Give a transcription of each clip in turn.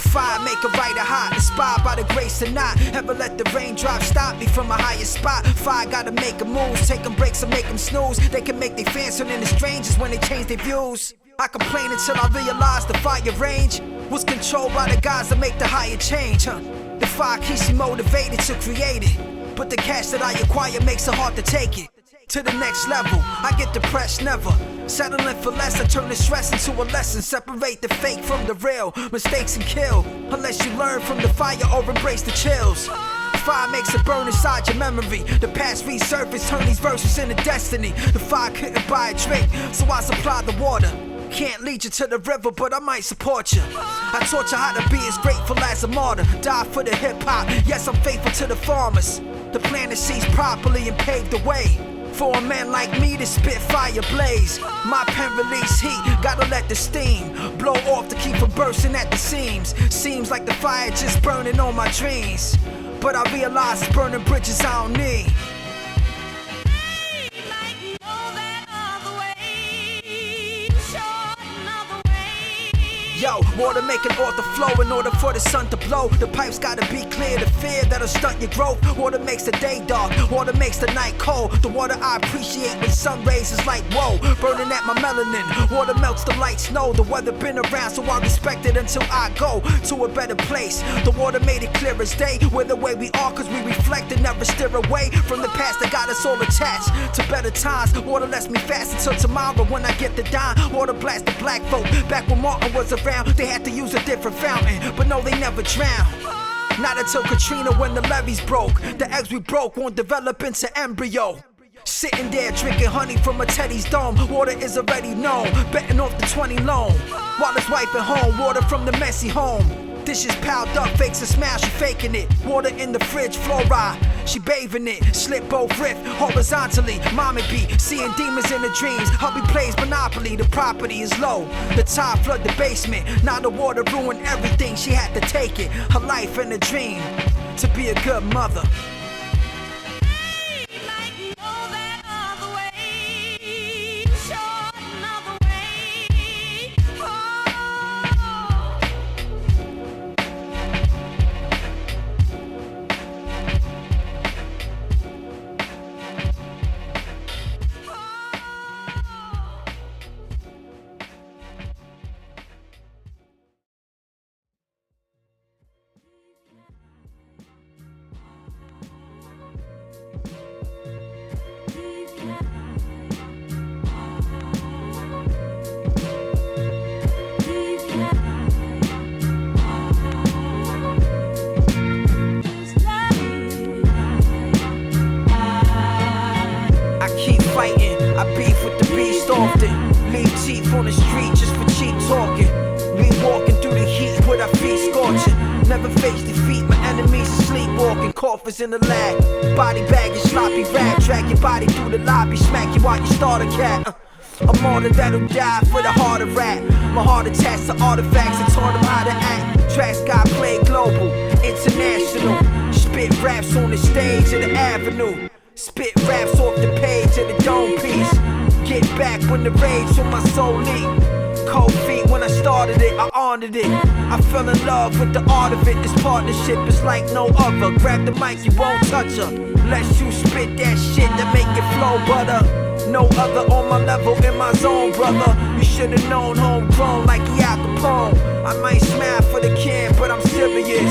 fire make a writer hot, inspired by the grace or not. Ever let the raindrops stop me from a higher spot? Fire gotta make a move, take them breaks and make them snooze. They can make their fans turn into strangers when they change their views. I complain until I realize the fire range was controlled by the guys that make the higher change. The fire keeps me motivated to create it, but the cash that I acquire makes it hard to take it to the next level. I get depressed, never settling for less. I turn the stress into a lesson. Separate the fake from the real, mistakes and kill, unless you learn from the fire or embrace the chills. Fire makes it burn inside your memory. The past resurface, turn these verses into destiny. The fire couldn't buy a drink, so I supply the water. Can't lead you to the river, but I might support you. I taught you how to be as grateful as a martyr. Die for the hip-hop, yes, I'm faithful to the farmers. The planet sees properly and paved the way for a man like me to spit fire blaze. My pen release heat, gotta let the steam blow off to keep from bursting at the seams. Seems like the fire just burning on my dreams, but I realize it's burning bridges I don't need. Yo, water making author flow in order for the sun to blow. The pipes gotta be clear, the fear that'll stunt your growth. Water makes the day dark, water makes the night cold. The water I appreciate when sun rays is like whoa, burning at my melanin. Water melts the light snow. The weather been around, so I respect it until I go to a better place. The water made it clear as day. We're the way we are, cause we reflect and never steer away from the past that got us all attached to better times. Water lets me fast until tomorrow when I get the dime. Water blast the black folk. Back when Martin was around, they had to use a different fountain, but no, they never drowned. Not until Katrina when the levees broke. The eggs we broke won't develop into embryo. Sitting there drinking honey from a Teddy's dome. Water is already known, betting off the 20 loan. While his wife at home, water from the messy home. Dishes piled up, fakes and smash, she faking it. Water in the fridge, fluoride, she bathing it. Slip both riff horizontally. Mommy be seeing demons in the dreams. Hubby plays Monopoly, the property is low. The tide flood the basement. Now the water ruined everything. She had to take it, her life and a dream, to be a good mother. I beef with the beast often. Leave teeth on the street just for cheap talking. We walking through the heat with our feet scorching. Never face defeat, my enemies are sleepwalking. Coffers in the lab, body bag and sloppy rap. Drag your body through the lobby, smack you while you start a cat. A martyr that'll die for the heart of rap. My heart attached to artifacts and taught them how to act. Tracks got played global, international. Spit raps on the stage of the avenue. Spit raps off the page of the dome piece. Get back when the rage from my soul leak. Cold feet when I started it, I honored it. I fell in love with the art of it. This partnership is like no other. Grab the mic, you won't touch her. Unless you spit that shit that make it flow butter. No other on my level, in my zone, brother. You should've known homegrown like Al Capone. I might smile for the kid, but I'm serious.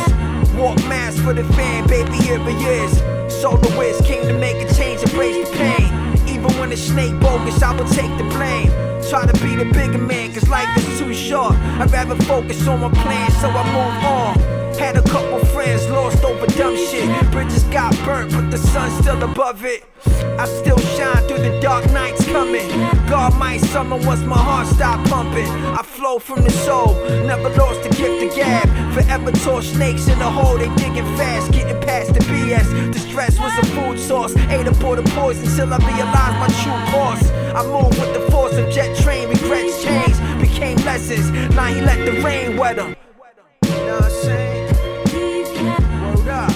Walk mask for the fan, baby, here he is. Soloist came to make a change, embrace the pain. Even when the snake bogus, I will take the blame. Try to be the bigger man, cause life is too short. I'd rather focus on my plan, so I move on. Had a couple friends lost over dumb shit. Bridges got burnt, but the sun's still above it. I still shine through the dark nights coming. God might summon once my heart stop pumping. I flow from the soul, never lost the gift of gab. Forever taught snakes in the hole, they digging fast, getting past the BS. The stress was a food source, ate up all the poison till I realized my true course. I moved with the force of jet train, regrets changed, became lessons. Now he let the rain wet him. You know what I'm saying? Word up.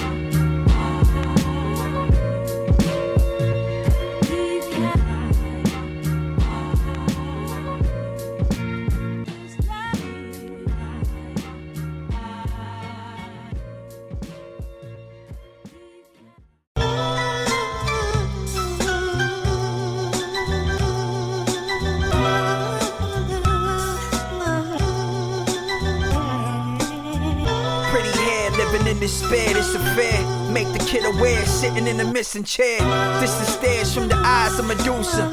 despair, this affair. Make the kid aware, sitting in the missing chair. Distant stares from the eyes of Medusa.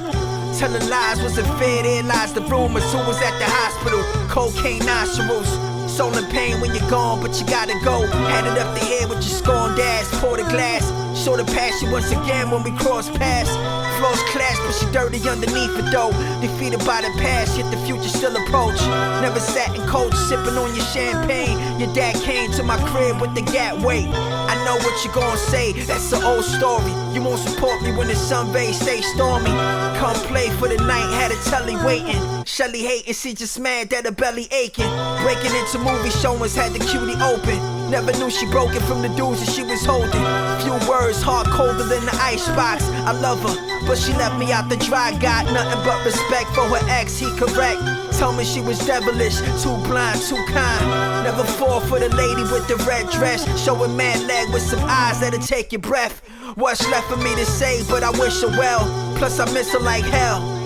Telling lies wasn't fair, there lies the rumors. Who was at the hospital? Cocaine nostrils. Soul in pain when you're gone, but you gotta go. Had it up the air with your scorned ass. Pour the glass, show the pass you once again when we cross paths. Floors clash, but she dirty underneath it though. Defeated by the past, yet the future still approach. Never sat in coach, sipping on your champagne. Your dad came to my crib with the gap weight. I know what you gon' say, that's an old story. You won't support me when the sunbathe stay stormy. Come play for the night, had a telly waiting. Shelly hating, she just mad that her belly aching. Breaking into movie showings, had the cutie open. Never knew she broke it from the dudes that she was holding. Few words, heart colder than the icebox. I love her, but she left me out the dry. Got nothing but respect for her ex, he correct. Tell me she was devilish, too blind, too kind. Never fall for the lady with the red dress. Showing mad leg with some eyes that'll take your breath. What's left for me to say, but I wish her well. Plus I miss her like hell.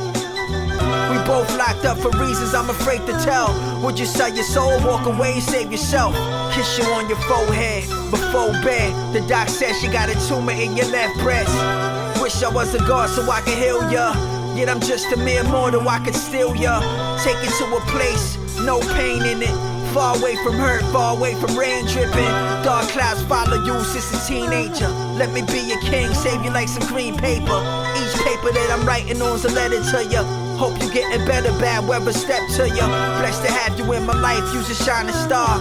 We both locked up for reasons I'm afraid to tell. Would you sell your soul, walk away, save yourself? Kiss you on your forehead, before bed. The doc says you got a tumor in your left breast. Wish I was a god so I could heal ya. Yet I'm just a mere mortal, I could steal ya. Take it to a place, no pain in it. Far away from hurt, far away from rain dripping. Dark clouds follow you since a teenager. Let me be your king, save you like some green paper. Each paper that I'm writing on's a letter to ya. Hope you getting better, bad weather step to ya. Blessed to have you in my life, you's a shining star.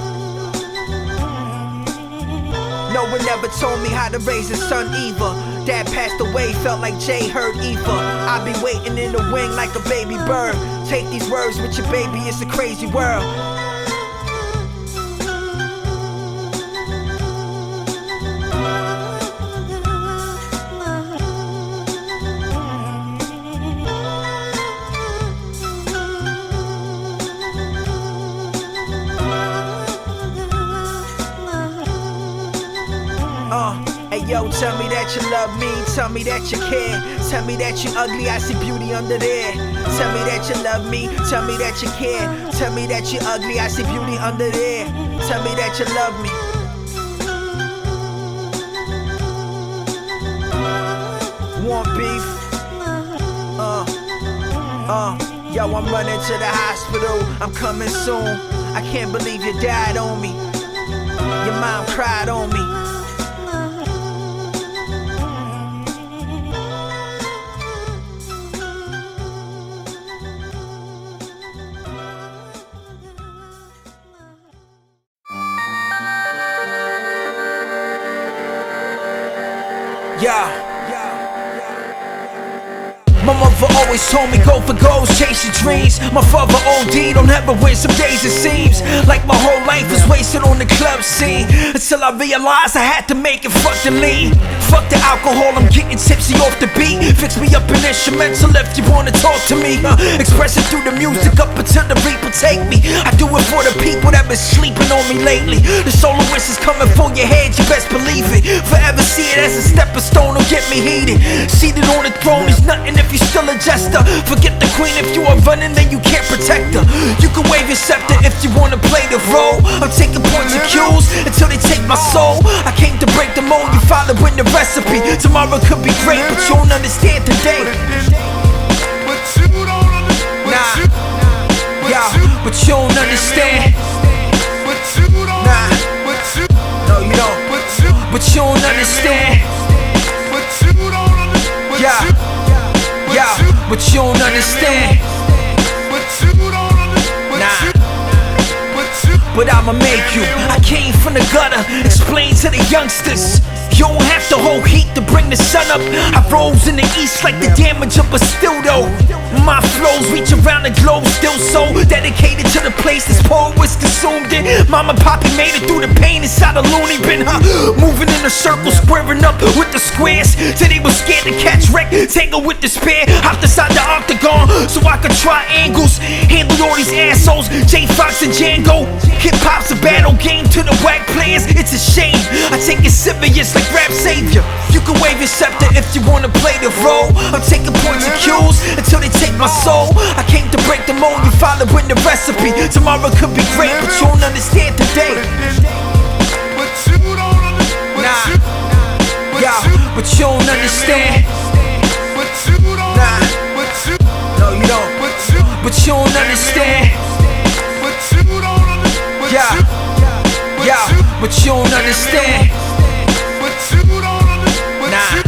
No one ever told me how to raise a son either. Dad passed away, felt like Jay heard ether. I be waiting in the wing like a baby bird. Take these words with your baby, it's a crazy world. Hey yo, tell me that you love me, tell me that you care. Tell me that you ugly, I see beauty under there. Tell me that you love me, tell me that you care. Tell me that you ugly, I see beauty under there. Tell me that you love me. Want beef? Yo, I'm running to the hospital, I'm coming soon. I can't believe you died on me. Your mom cried on me. Yeah. My mother always told me go for goals, chase your dreams. My father OD, don't ever win, some days it seems like my whole life was wasted on the club scene. Until I realized I had to make it, fuck the lean. Fuck the alcohol, I'm getting tipsy off the beat. Fix me up an instrumental if you wanna talk to me. Express it through the music up until the reaper take me. I do it for the people that been sleeping on me lately. The soloist is coming for your head, you best believe it. Forever see it as a stepping stone, don't get me heated. Seated on the throne is nothing if you still a jester. Forget the queen, if you are running then you can't protect her. You can wave your scepter if you wanna play the role. I'm taking points and cues until they take my soul. I came to break the mold, you following the recipe. Tomorrow could be great, but you don't understand today. Nah, yeah, but you don't understand. Nah, no you don't. But you don't understand. Yeah, but you don't understand. Nah, but I'ma make you. I came from the gutter, explain to the youngsters. You don't have to hold heat to bring the sun up. I rose in the east like the damage of a still though. My flows reach around the globe, still so dedicated to the place this poet was consumed in. Mama Poppy made it through the pain inside a loony bin, moving in a circle, squaring up with the squares. Till they was scared to catch wreck, tangle with despair. Hopped inside the octagon so I could try angles. Handle all these assholes, J Fox and Django. Hip hop's a battle game to the whack players, it's a shame. I take it serious like rap savior. You can wave your scepter if you wanna play the role. I'm taking points and cues until they take my soul. I came to break the mold, you following the recipe. Tomorrow could be great, but you don't understand today. But you don't Nah, yo, but you don't understand. Nah, no you don't. But you don't understand. Yeah, yeah, but you don't understand. Nah.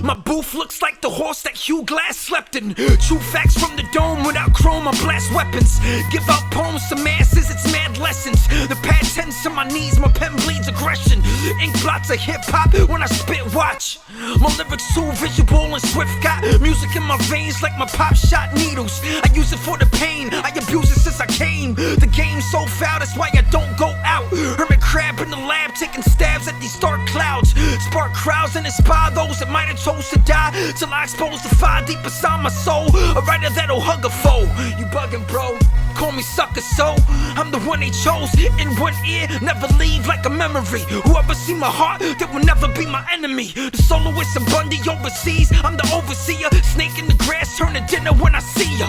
My booth looks like the horse that Hugh Glass slept in. True facts from the dome without chrome or blast weapons. Give out poems to masses, it's mad lessons. The pad tends to my knees, my pen bleeds aggression. Ink blots of hip-hop when I spit, watch. My lyrics too visual and swift. Got music in my veins like my pop shot needles. I use it for the pain, I abuse it since I came. The game's so foul, that's why I don't go out. Hermit crab in the lab, taking stabs at these dark clouds. Spark crowds and inspire those that might have chose to die, till I expose the fire deep inside my soul. A writer that'll hug a foe. You bugging, bro? Call me sucker, so I'm the one they chose. In one ear, never leave like a memory. Whoever see my heart, that will never be my enemy. The Soloist and Bundy overseas, I'm the overseer. Snake in the grass, turn to dinner when I see ya.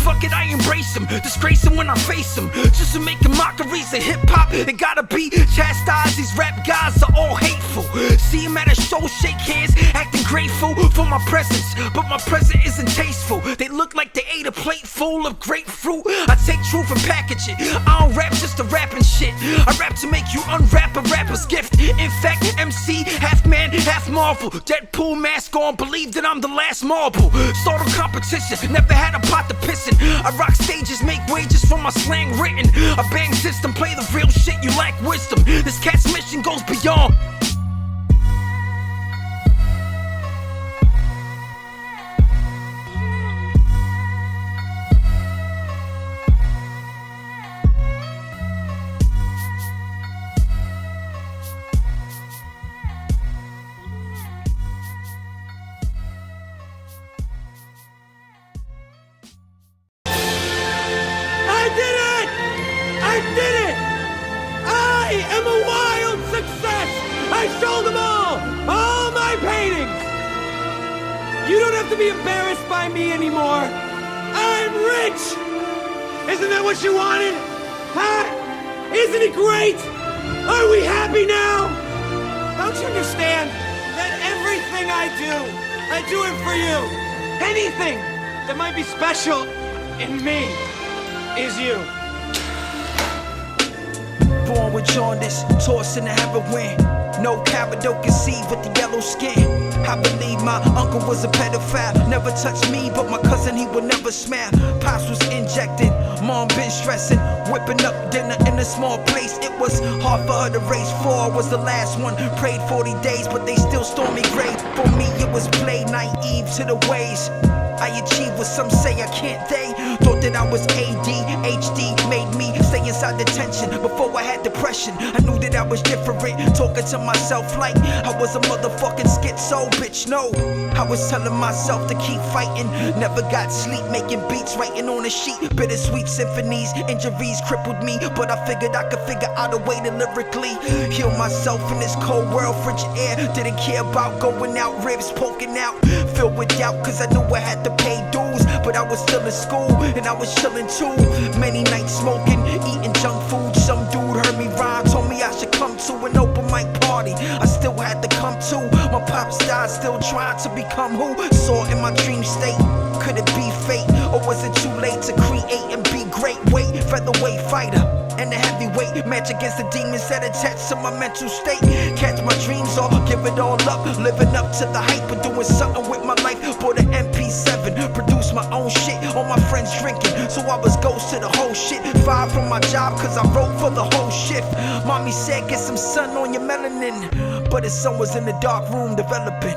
Fuck it, I embrace him, disgrace him when I face him. Just to making mockeries of hip-hop, it gotta be chastised. These rap guys are all hateful. See him at a show, shake hands, acting grateful for my presence, but my present isn't tasteful. They look like they ate a plate full of grapefruit. I take truth and package it. I don't rap just to rap and shit. I rap to make you unwrap a rapper's gift. In fact, MC, half man, half Marvel. Deadpool mask on, believe that I'm the last marble. Start a competition, never had a pot to piss in. I rock stages, make wages from my slang written. A bang system, play the real shit, you lack wisdom. This cat's mission goes beyond. I am a wild success! I sold them all my paintings! You don't have to be embarrassed by me anymore. I'm rich! Isn't that what you wanted? Huh? Isn't it great? Are we happy now? Don't you understand that everything I do it for you. Anything that might be special in me is you. Born with jaundice, tossed in the heroin. No Cavado conceived with the yellow skin. I believe my uncle was a pedophile. Never touched me, but my cousin, he would never smile. Pops was injecting, mom been stressing. Whipping up dinner in a small place. It was hard for her to raise 4, was the last one. Prayed 40 days, but they still stormed me grave. For me, it was play naive to the ways. I achieved what some say I can't. They thought that I was ADHD, made me stay inside detention. Before I had depression, I knew that I was different. Talking to myself like I was a motherfucking schizo, bitch. No, I was telling myself to keep fighting. Never got sleep, making beats, writing on a sheet. Bittersweet symphonies, injuries crippled me, but I figured I could figure out a way to lyrically heal myself in this cold world. Frigid air, didn't care about going out, ribs poking out, filled with doubt, cause I knew I had to pay dues. But I was still in school, and I was chilling too. Many nights smoking, eating junk food. Some dude heard me rhyme, told me I should come to an open mic party. I still had to come to, My pops died still trying to become who? Saw in my dream state. Could it be fate, or was it too late to create and be great? Weight, featherweight fighter, and the heavyweight match against the demons that attach to my mental state. Catch my dreams all, give it all up, living up to the hype of doing something with my life. Bought an MP7, produced my own shit, all my friends drinking, so I was ghost to the whole shit. Fired from my job cause I wrote for the whole shift. Mommy said get some sun on your melanin, but his son was in the dark room developing.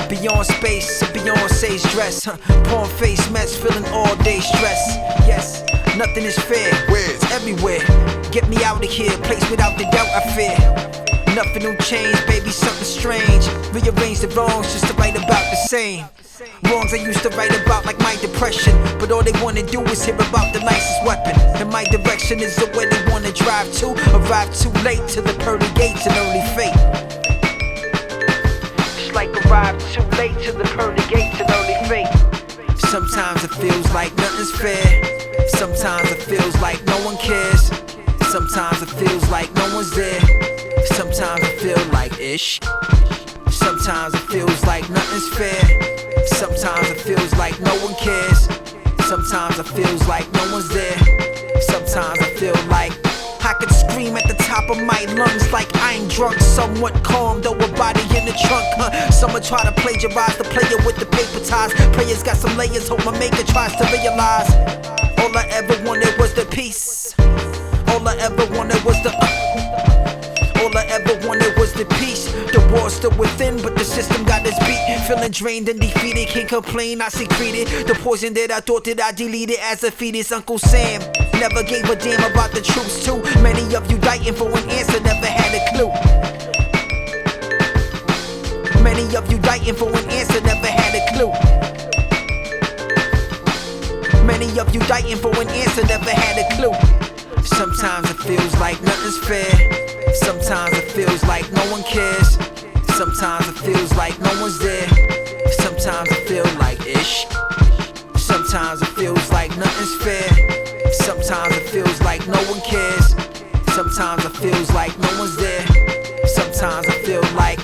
Beyond space, Beyonce's dress, porn face mess, feeling all day stress. Yes, nothing is fair, it's everywhere. Get me out of here, place without the doubt I fear. Nothing will change, baby, something strange. Rearrange the wrongs just to write about the same wrongs I used to write about, like my depression. But all they wanna do is hear about the nicest weapon. And my direction is the way they wanna drive to. Arrive too late to the pearly gates and early fate. Like arrive too late to the pearly gates and early fate. Sometimes it feels like nothing's fair. Sometimes it feels like no one cares. Sometimes it feels like no one's there. Sometimes it feels like ish. Sometimes it feels like nothing's fair. Sometimes it feels like no one cares. Sometimes it feels like no one's there. Sometimes I feel like I could scream at the top of my lungs like I ain't drunk, somewhat calm, though a body in the trunk, Someone try to plagiarize the player with the paper ties. Prayers got some layers, hope my maker tries to realize. All I ever wanted was the peace. All I ever wanted was the all I ever wanted was the peace. The war's still within, but the system got us beat. Feeling drained and defeated, can't complain, I secreted the poison that I thought that I deleted as a fetus. Uncle Sam never gave a damn about the truth too. Many of you dying for an answer, never had a clue. Many of you dying for an answer, never had a clue. Many of you dying for an answer, never had a clue. Sometimes it feels like nothing's fair. Sometimes it feels like no one cares. Sometimes it feels like no one's there. Sometimes it feels like ish. Sometimes it feels like nothing's fair. Sometimes it feels like no one cares. Sometimes it feels like no one's there. Sometimes I feel like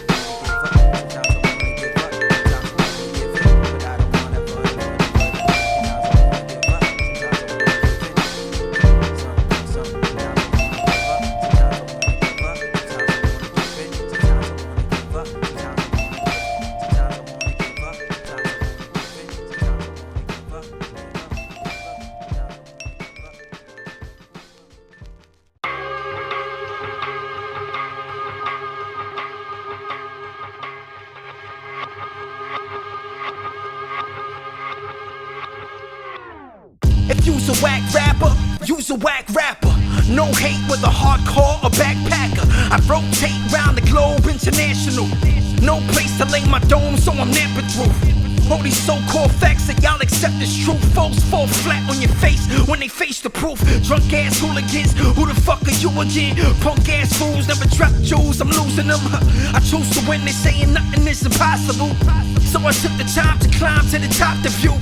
if you's a whack rapper, you's a whack rapper. No hate with a hardcore or backpacker. I rotate round the globe international. No place to lay my dome, so I'm never through. All these so-called facts that y'all accept as true. Folks fall flat on your face when they face the proof. Drunk ass hooligans, who the fuck are you again? Punk ass fools, never drop jewels, I'm losing them. I choose to win, they saying nothing is impossible. So I took the time to climb to the top to view.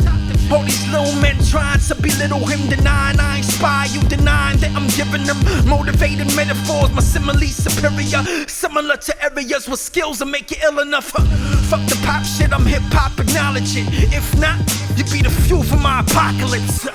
All these little men trying to belittle him, denying I inspire you, denying that I'm giving them motivated metaphors. My similes superior, similar to areas with skills that make you ill enough. Fuck the pop shit, I'm hip-hop, acknowledge it. If not, you be the fuel for my apocalypse.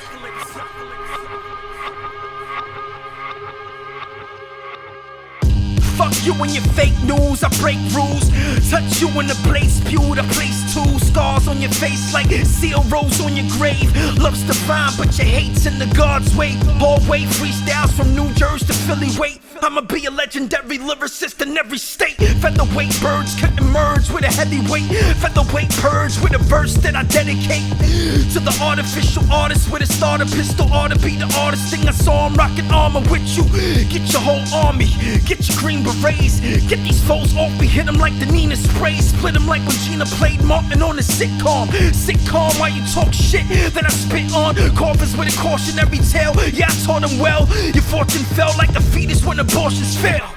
Fuck you and your fake news, I break rules. Touch you in the place, spew the place too. Scars on your face like seal rose on your grave. Love's divine, but your hate's in the God's way. Hallway freestyles from New Jersey to Philly. Wait, I'ma be a legendary lyricist in every state. Featherweight birds couldn't merge with a heavyweight. Featherweight purge with a verse that I dedicate to the artificial artist with a starter pistol. Ought to be the artist thing. I saw him rocking armor with you. Get your whole army, get your green berets. Get these foes off me, hit them like the Nina spray. Split them like when Gina played Martin on a sitcom. Sitcom while you talk shit that I spit on. Coffins with a cautionary tale. Yeah, I taught them well. Your fortune fell like a fetus when abortions fail.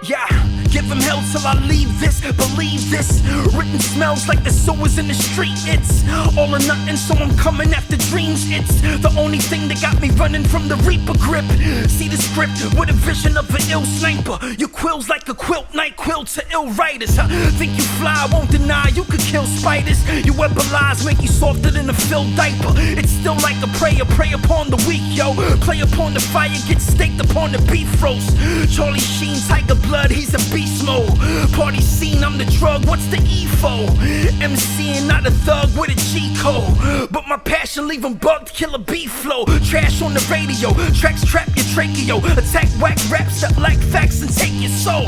Yeah, give them hell till I leave this, believe this. Written smells like the sewers in the street. It's all or nothing, so I'm coming after dreams. It's the only thing that got me running from the Reaper grip. See the script with a vision of an ill sniper. Your quills like a quilt, night quilt to ill writers. Think you fly, won't deny, you could kill spiders. You weapon lies make you softer than a filled diaper. It's still like a prayer, pray upon the weak, yo. Play upon the fire, get staked upon the beef roast. Charlie Sheen, Tiger Blood, he's a beast mode. Party scene, I'm the drug, what's the EFO? MCing, not a thug with a G code. But my passion leave him bugged, kill a beef flow. Trash on the radio, tracks trap your tracheo. Attack whack raps that lack facts and take your soul.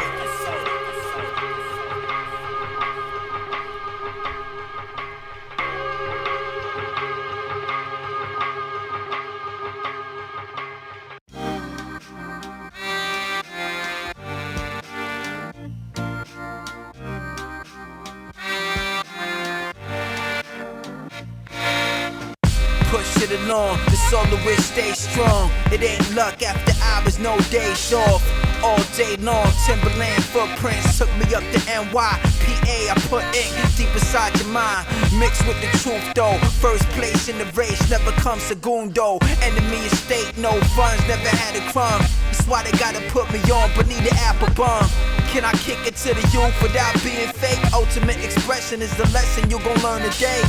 Push it along, the Soloist stay strong. It ain't luck after hours, no days off. All day long, Timberland footprints took me up to NY. PA, I put ink deep inside your mind. Mixed with the truth though. First place in the race, never comes segundo. Enemy estate, no funds, never had a crumb. That's why they gotta put me on beneath the apple bum. Can I kick it to the youth without being fake? Ultimate expression is the lesson you gon' learn today.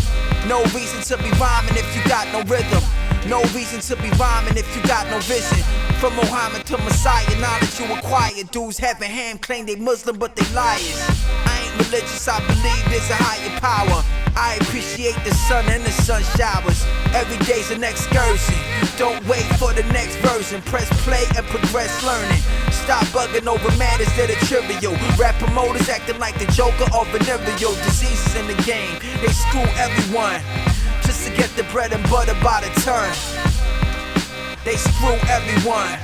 No reason to be rhyming if you got no rhythm. No reason to be rhyming if you got no vision. From Muhammad to Messiah, knowledge you acquire. Dudes having ham claim they Muslim but they liars. I ain't religious, I believe there's a higher power. I appreciate the sun and the sun showers. Every day's an excursion. Don't wait for the next version. Press play and progress learning. Stop bugging over matters that are trivial. Rap promoters acting like the Joker or venereal diseases in the game. They screw everyone just to get the bread and butter by the turn. They screw everyone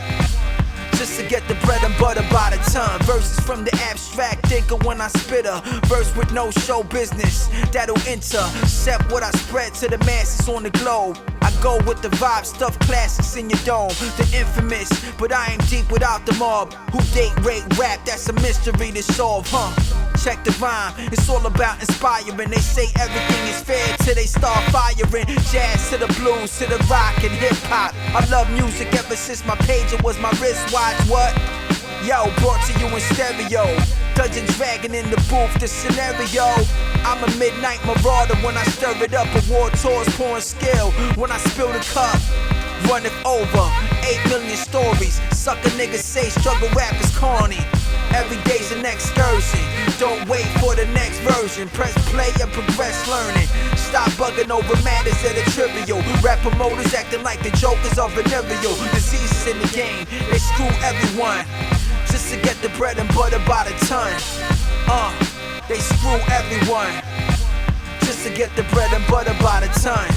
just to get the bread and butter by the ton. Verses from the abstract thinker when I spit a verse with no show business that'll intercept what I spread to the masses on the globe. I go with the vibe, stuff classics in your dome. The infamous, but I ain't deep without the mob. Who date, rate, rap, that's a mystery to solve, huh? Check the rhyme, it's all about inspiring. They say everything is fair till they start firing. Jazz to the blues, to the rock and hip hop. I love music ever since my pager was my wristwatch. What? Yo, brought to you in stereo. Dungeon Dragon in the booth, the scenario. I'm a midnight marauder when I stir it up. Award tours pouring skill when I spill the cup. Run it over, 8 million stories. Sucker niggas say struggle rap is corny. Every day's an excursion. Don't wait for the next version. Press play and progress learning. Stop bugging over matters that are trivial. Rap promoters acting like the jokers are venereal diseases in the game. They screw everyone just to get the bread and butter by the ton. They screw everyone just to get the bread and butter by the ton.